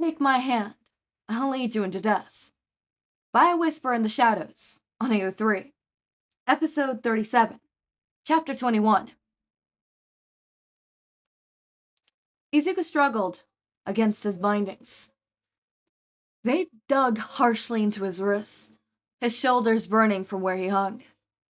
Take my hand. I'll lead you into death. By a Whisper in the Shadows, on AO3. Episode 37. Chapter 21. Izuku struggled against his bindings. They dug harshly into his wrist, his shoulders burning from where he hung.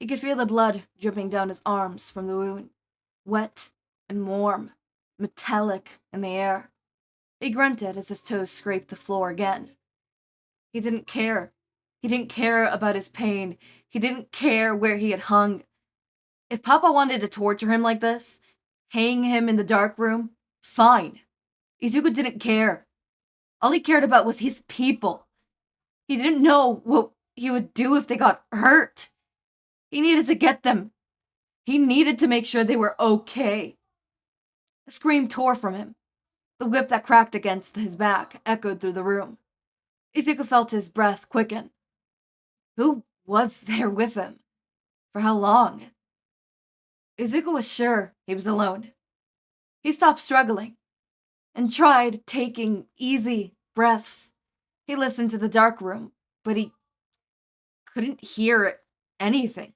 He could feel the blood dripping down his arms from the wound, wet and warm, metallic in the air. He grunted as his toes scraped the floor again. He didn't care. He didn't care about his pain. He didn't care where he had hung. If Papa wanted to torture him like this, hang him in the dark room, fine. Izuku didn't care. All he cared about was his people. He didn't know what he would do if they got hurt. He needed to get them. He needed to make sure they were okay. A scream tore from him. The whip that cracked against his back echoed through the room. Izuku felt his breath quicken. Who was there with him? For how long? Izuku was sure he was alone. He stopped struggling and tried taking easy breaths. He listened to the dark room, but he couldn't hear anything.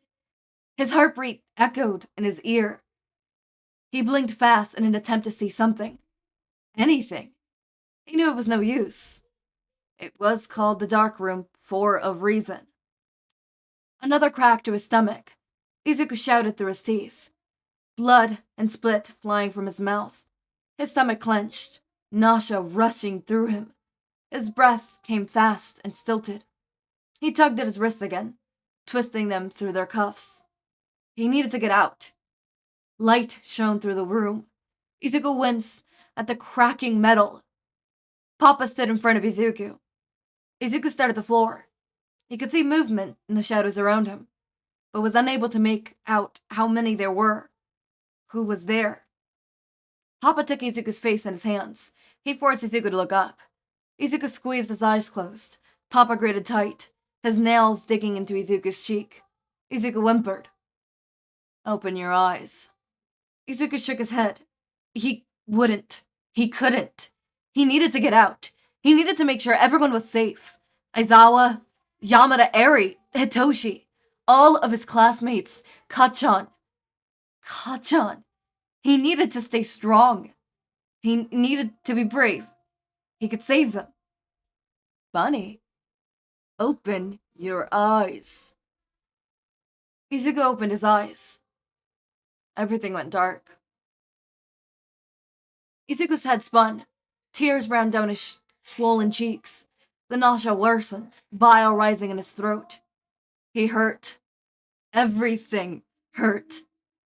His heartbeat echoed in his ear. He blinked fast in an attempt to see something. Anything. He knew it was no use. It was called the dark room for a reason. Another crack to his stomach. Izuku shouted through his teeth. Blood and split flying from his mouth. His stomach clenched, nausea rushing through him. His breath came fast and stilted. He tugged at his wrists again, twisting them through their cuffs. He needed to get out. Light shone through the room. Izuku winced at the cracking metal. Papa stood in front of Izuku. Izuku stared at the floor. He could see movement in the shadows around him, but was unable to make out how many there were. Who was there? Papa took Izuku's face in his hands. He forced Izuku to look up. Izuku squeezed his eyes closed. Papa gritted tight, his nails digging into Izuku's cheek. Izuku whimpered. Open your eyes. Izuku shook his head. He wouldn't. He couldn't. He needed to get out. He needed to make sure everyone was safe. Aizawa, Yamada, Eri, Hitoshi, all of his classmates, Kachan. He needed to stay strong. He needed to be brave. He could save them. Bunny, open your eyes. Izuku opened his eyes. Everything went dark. Izuku's head spun. Tears ran down his swollen cheeks. The nausea worsened, bile rising in his throat. He hurt. Everything hurt.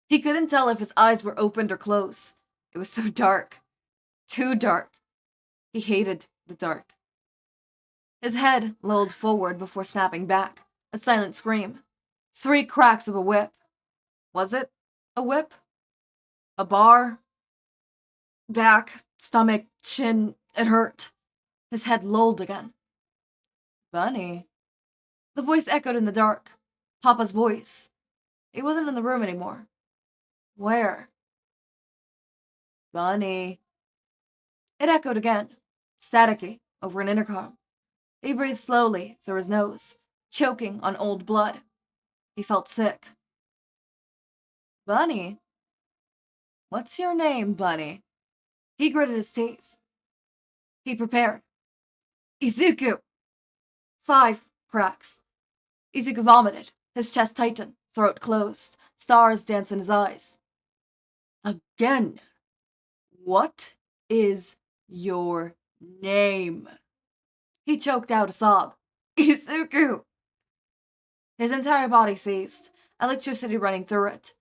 He couldn't tell if his eyes were opened or closed. It was so dark. Too dark. He hated the dark. His head lolled forward before snapping back. A silent scream. 3 cracks of a whip. Was it a whip? A bar? Back, stomach, chin. It hurt. His head lolled again. Bunny. The voice echoed in the dark. Papa's voice. He wasn't in the room anymore. Where? Bunny. It echoed again, staticky, over an intercom. He breathed slowly through his nose, choking on old blood. He felt sick. Bunny? What's your name, Bunny? He gritted his teeth. He prepared. Izuku! 5 cracks. Izuku vomited, his chest tightened, throat closed, stars danced in his eyes. Again. What is your name? He choked out a sob. Izuku! His entire body seized, electricity running through it.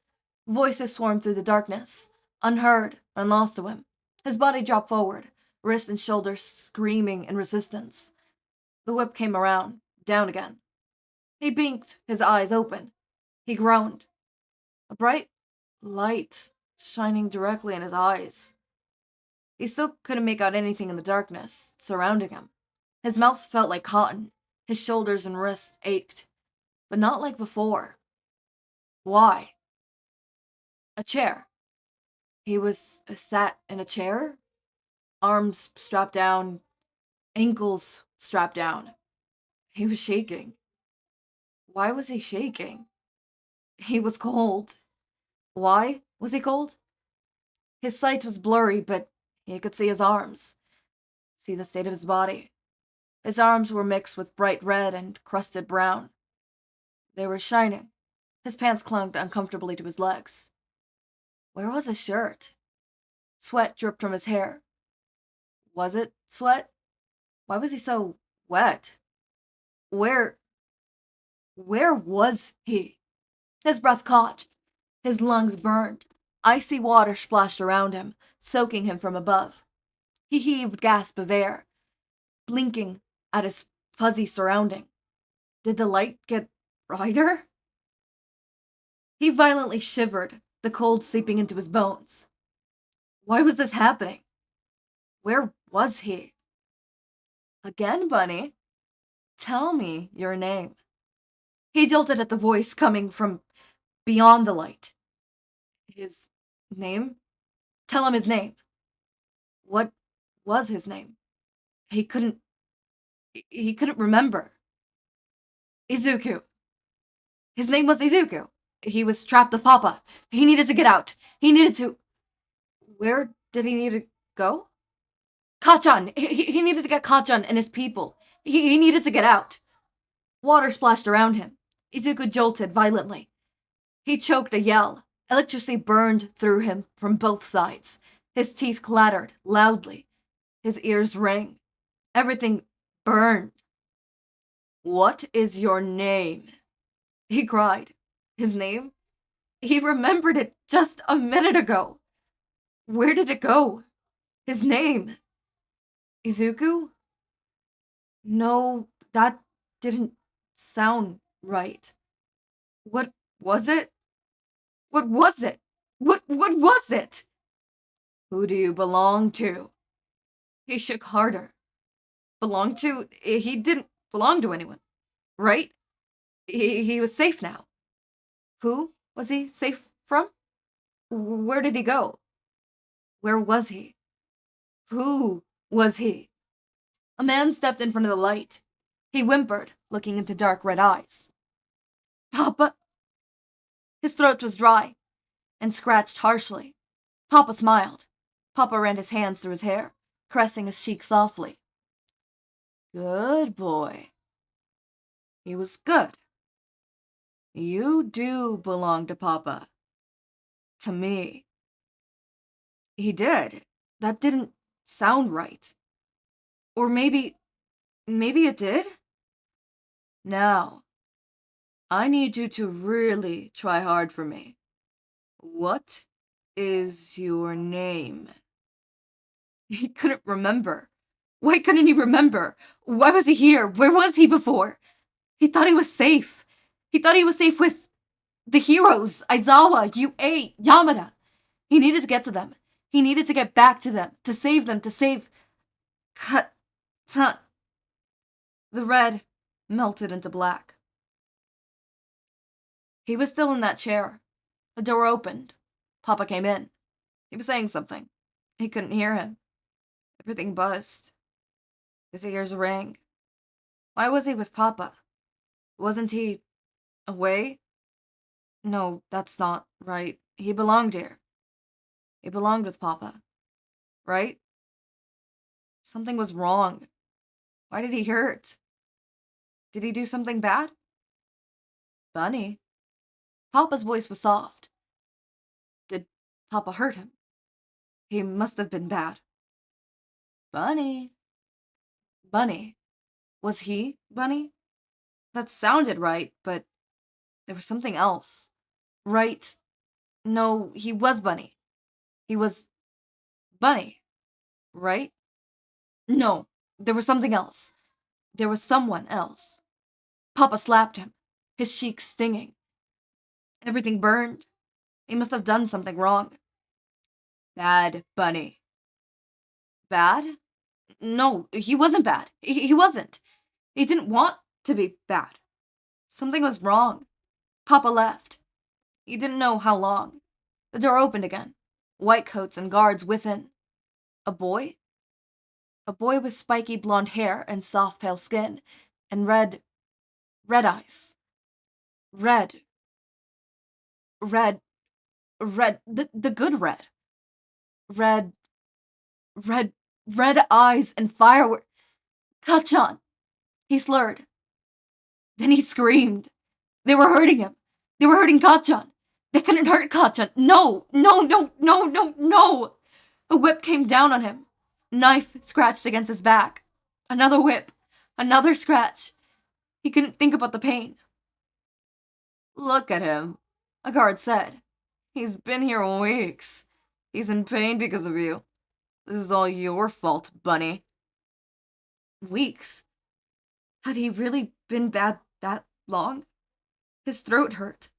Voices swarmed through the darkness, unheard and lost to him. His body dropped forward, wrists and shoulders screaming in resistance. The whip came around, down again. He blinked, his eyes open. He groaned. A bright light shining directly in his eyes. He still couldn't make out anything in the darkness surrounding him. His mouth felt like cotton. His shoulders and wrists ached, but not like before. Why? A chair. He was sat in a chair, arms strapped down, ankles strapped down. He was shaking. Why was he shaking? He was cold. Why was he cold? His sight was blurry, but he could see his arms, see the state of his body. His arms were mixed with bright red and crusted brown. They were shining. His pants clung uncomfortably to his legs. Where was his shirt? Sweat dripped from his hair. Was it sweat? Why was he so wet? Where was he? His breath caught. His lungs burned. Icy water splashed around him, soaking him from above. He heaved gasp of air, blinking at his fuzzy surrounding. Did the light get brighter? He violently shivered, the cold seeping into his bones. Why was this happening? Where was he? Again, Bunny? Tell me your name. He jolted at the voice coming from beyond the light. His name? Tell him his name. What was his name? He couldn't remember. Izuku. His name was Izuku. He was trapped with Papa. He needed to get out. He needed to... Where did he need to go? Kachan! He needed to get Kachan and his people. He needed to get out. Water splashed around him. Izuku jolted violently. He choked a yell. Electricity burned through him from both sides. His teeth clattered loudly. His ears rang. Everything burned. What is your name? He cried. His name? He remembered it just a minute ago. Where did it go? His name? Izuku? No, that didn't sound right. What was it? What was it? What was it? Who do you belong to? He shook harder. Belong to? He didn't belong to anyone, right? He was safe now. Who was he safe from? Where did he go? Where was he? Who was he? A man stepped in front of the light. He whimpered, looking into dark red eyes. Papa? His throat was dry and scratched harshly. Papa smiled. Papa ran his hands through his hair, caressing his cheek softly. Good boy. He was good. You do belong to Papa. To me. He did. That didn't sound right. Or maybe it did? Now, I need you to really try hard for me. What is your name? He couldn't remember. Why couldn't he remember? Why was he here? Where was he before? He thought he was safe. He thought he was safe with the heroes, Aizawa, UA, Yamada. He needed to get to them. He needed to get back to them, to save them, to save... The red melted into black. He was still in that chair. The door opened. Papa came in. He was saying something. He couldn't hear him. Everything buzzed. His ears rang. Why was he with Papa? Wasn't he away? No, that's not right. He belonged here. He belonged with Papa. Right? Something was wrong. Why did he hurt? Did he do something bad? Bunny. Papa's voice was soft. Did Papa hurt him? He must have been bad. Bunny. Bunny. Was he Bunny? That sounded right, but there was something else. Right? No, he was Bunny. He was Bunny. Right? No, there was something else. There was someone else. Papa slapped him, his cheeks stinging. Everything burned. He must have done something wrong. Bad Bunny. Bad? No, he wasn't bad. He wasn't. He didn't want to be bad. Something was wrong. Papa left. He didn't know how long. The door opened again. White coats and guards within. A boy? A boy with spiky blonde hair and soft pale skin, and red eyes. Red, red, the good red. Red, red, red eyes and firework. Kachan! He slurred. Then he screamed. They were hurting him. They were hurting Kachan. They couldn't hurt Kachan. No, no, no, no, no, no! A whip came down on him. Knife scratched against his back. Another whip. Another scratch. He couldn't think about the pain. Look at him, a guard said. He's been here weeks. He's in pain because of you. This is all your fault, Bunny. Weeks? Had he really been bad that long? His throat hurt.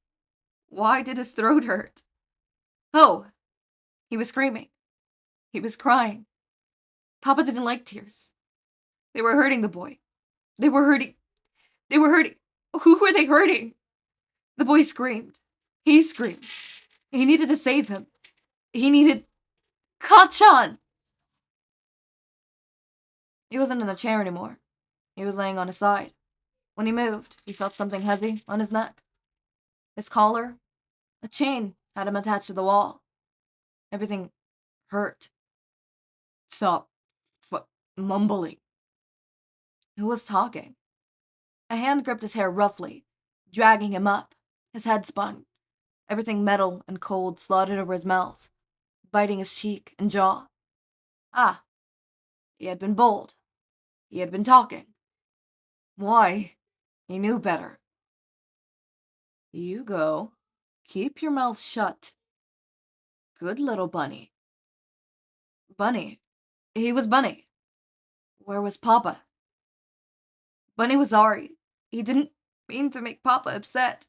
Why did his throat hurt? Oh! He was screaming. He was crying. Papa didn't like tears. They were hurting the boy. They were hurting. Who were they hurting? The boy screamed. He screamed. He needed to save him. He needed... Kachan! He wasn't in the chair anymore. He was laying on his side. When he moved, he felt something heavy on his neck. His collar, a chain had him attached to the wall. Everything hurt. Stop. Mumbling. Who was talking? A hand gripped his hair roughly, dragging him up. His head spun. Everything metal and cold slotted over his mouth, biting his cheek and jaw. Ah. He had been bold. He had been talking. Why? He knew better. You go. Keep your mouth shut. Good little Bunny. Bunny. He was Bunny. Where was Papa? Bunny was sorry. He didn't mean to make Papa upset.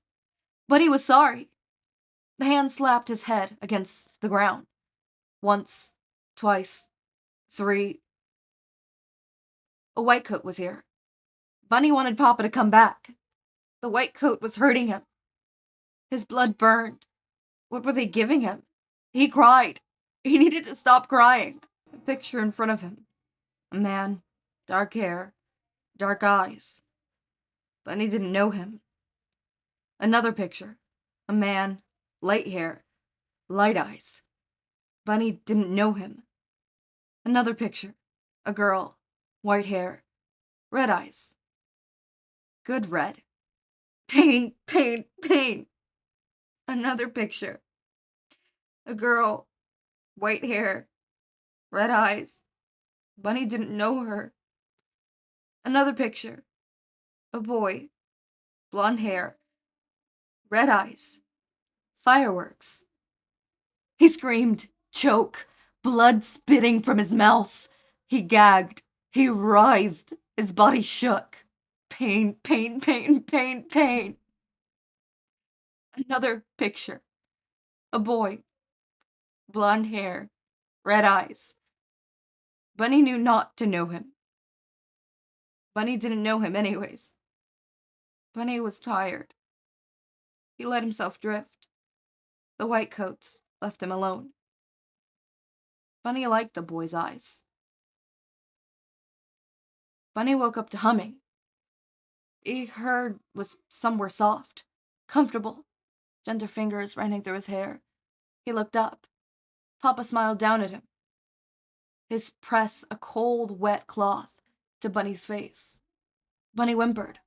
Bunny was sorry. The hand slapped his head against the ground. Once, twice, 3. A white coat was here. Bunny wanted Papa to come back. The white coat was hurting him. His blood burned. What were they giving him? He cried. He needed to stop crying. A picture in front of him. A man, dark hair, dark eyes. Bunny didn't know him. Another picture. A man, light hair, light eyes. Bunny didn't know him. Another picture. A girl, white hair, red eyes. Good red. Pain, pain, pain. Another picture. A girl, white hair, red eyes. Bunny didn't know her. Another picture. A boy, blonde hair, red eyes. Fireworks. He screamed, choke, blood spitting from his mouth. He gagged. He writhed. His body shook. Pain, pain, pain, pain, pain. Another picture. A boy, blonde hair, red eyes. Bunny knew not to know him. Bunny didn't know him anyways. Bunny was tired. He let himself drift. The white coats left him alone. Bunny liked the boy's eyes. Bunny woke up to humming. He heard was somewhere soft, comfortable, gentle fingers running through his hair. He looked up. Papa smiled down at him. His press a cold, wet cloth to Bunny's face. Bunny whimpered.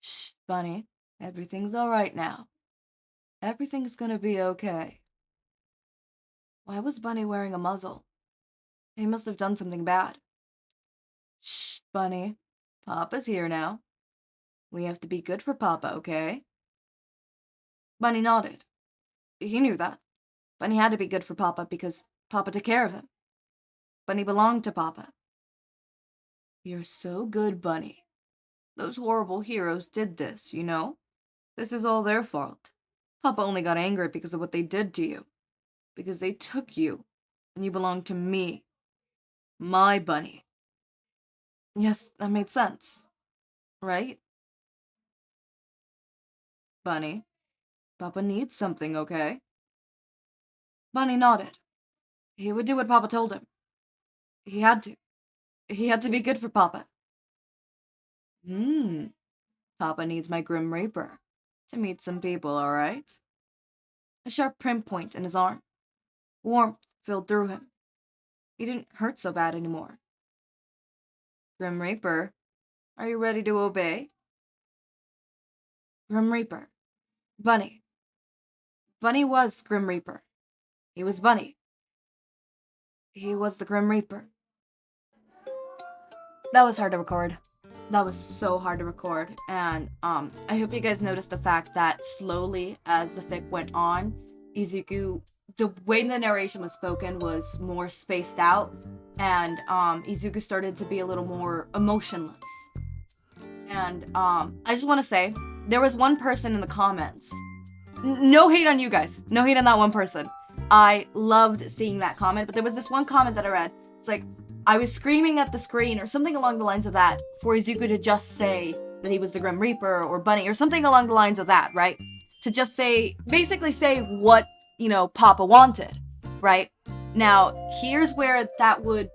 Shh, Bunny. Everything's all right now. Everything's gonna be okay. Why was Bunny wearing a muzzle? He must have done something bad. Shh, Bunny. Papa's here now. We have to be good for Papa, okay? Bunny nodded. He knew that. Bunny had to be good for Papa because Papa took care of him. Bunny belonged to Papa. You're so good, Bunny. Those horrible heroes did this, you know? This is all their fault. Papa only got angry because of what they did to you. Because they took you, and you belong to me. My Bunny. Yes, that made sense. Right? Bunny, Papa needs something, okay? Bunny nodded. He would do what Papa told him. He had to. He had to be good for Papa. Papa needs my Grim Reaper to meet some people, alright? A sharp pinpoint in his arm. Warmth filled through him. He didn't hurt so bad anymore. Grim Reaper, are you ready to obey? Grim Reaper. Bunny. Bunny was Grim Reaper. He was Bunny. He was the Grim Reaper. That was hard to record. That was so hard to record. And I hope you guys noticed the fact that slowly as the fic went on, Izuku, the way the narration was spoken was more spaced out, and Izuku started to be a little more emotionless. And I just want to say, there was one person in the comments. No hate on you guys. No hate on that one person. I loved seeing that comment, but there was this one comment that I read. It's like, I was screaming at the screen, or something along the lines of that, for Izuku to just say that he was the Grim Reaper, or Bunny, or something along the lines of that, right? To just say, basically say what, you know, Papa wanted, right? Now, here's where that would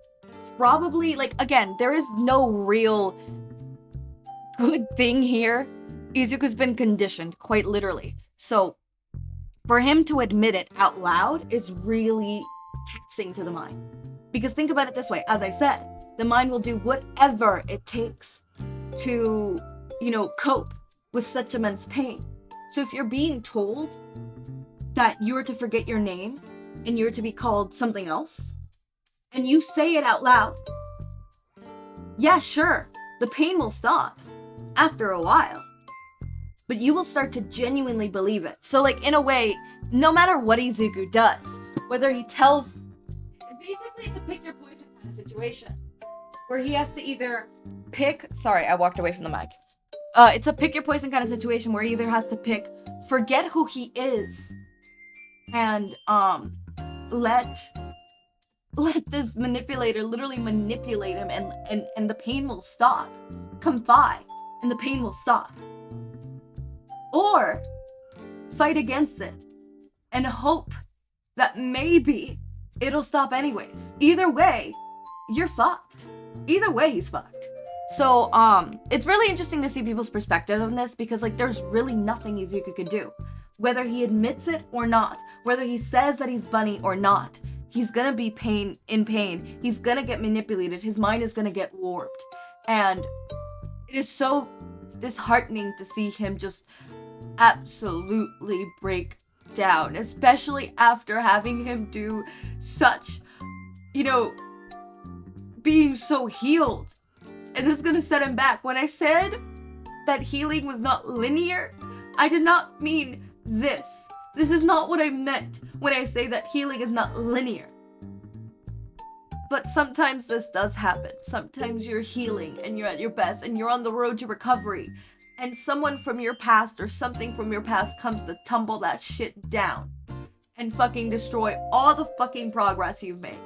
probably, like, again, there is no real good thing here. Izuku's been conditioned, quite literally. So, for him to admit it out loud is really taxing to the mind. Because think about it this way, as I said, the mind will do whatever it takes to, you know, cope with such immense pain. So if you're being told that you're to forget your name and you're to be called something else, and you say it out loud, yeah, sure, the pain will stop after a while, but you will start to genuinely believe it. So, like, in a way, no matter what Izuku does, whether he tells, basically it's a pick your poison kind of situation, where he has to either pick, sorry, I walked away from the mic. It's a pick your poison kind of situation where he either has to pick, forget who he is, and let this manipulator literally manipulate him, and the pain will stop. Confide, and the pain will stop. Or fight against it and hope that maybe it'll stop anyways. Either way, you're fucked. Either way, he's fucked. So, it's really interesting to see people's perspective on this, because, like, there's really nothing Izuku could do. Whether he admits it or not, whether he says that he's Bunny or not, he's gonna be in pain. He's gonna get manipulated. His mind is gonna get warped. And it is so disheartening to see him just absolutely break down, especially after having him do such, you know, being so healed. And this is gonna set him back. When I said that healing was not linear, I did not mean this. This is not what I meant when I say that healing is not linear. But sometimes this does happen. Sometimes you're healing and you're at your best and you're on the road to recovery, and someone from your past or something from your past comes to tumble that shit down and fucking destroy all the fucking progress you've made.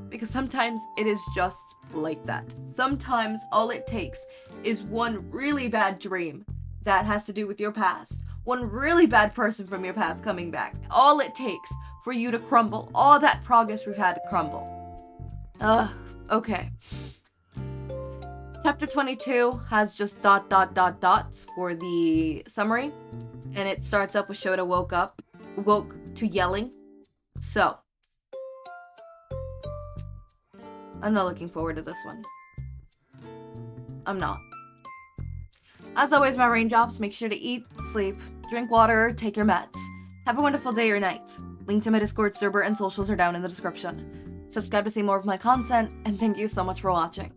Because sometimes it is just like that. Sometimes all it takes is one really bad dream that has to do with your past. One really bad person from your past coming back. All it takes for you to crumble. All that progress we've had to crumble. Okay. Chapter 22 has just dots for the summary. And it starts up with Shouta woke to yelling. So, I'm not looking forward to this one. I'm not. As always, my raindrops, make sure to eat, sleep, drink water, take your meds. Have a wonderful day or night. Link to my Discord server and socials are down in the description. Subscribe to see more of my content, and thank you so much for watching.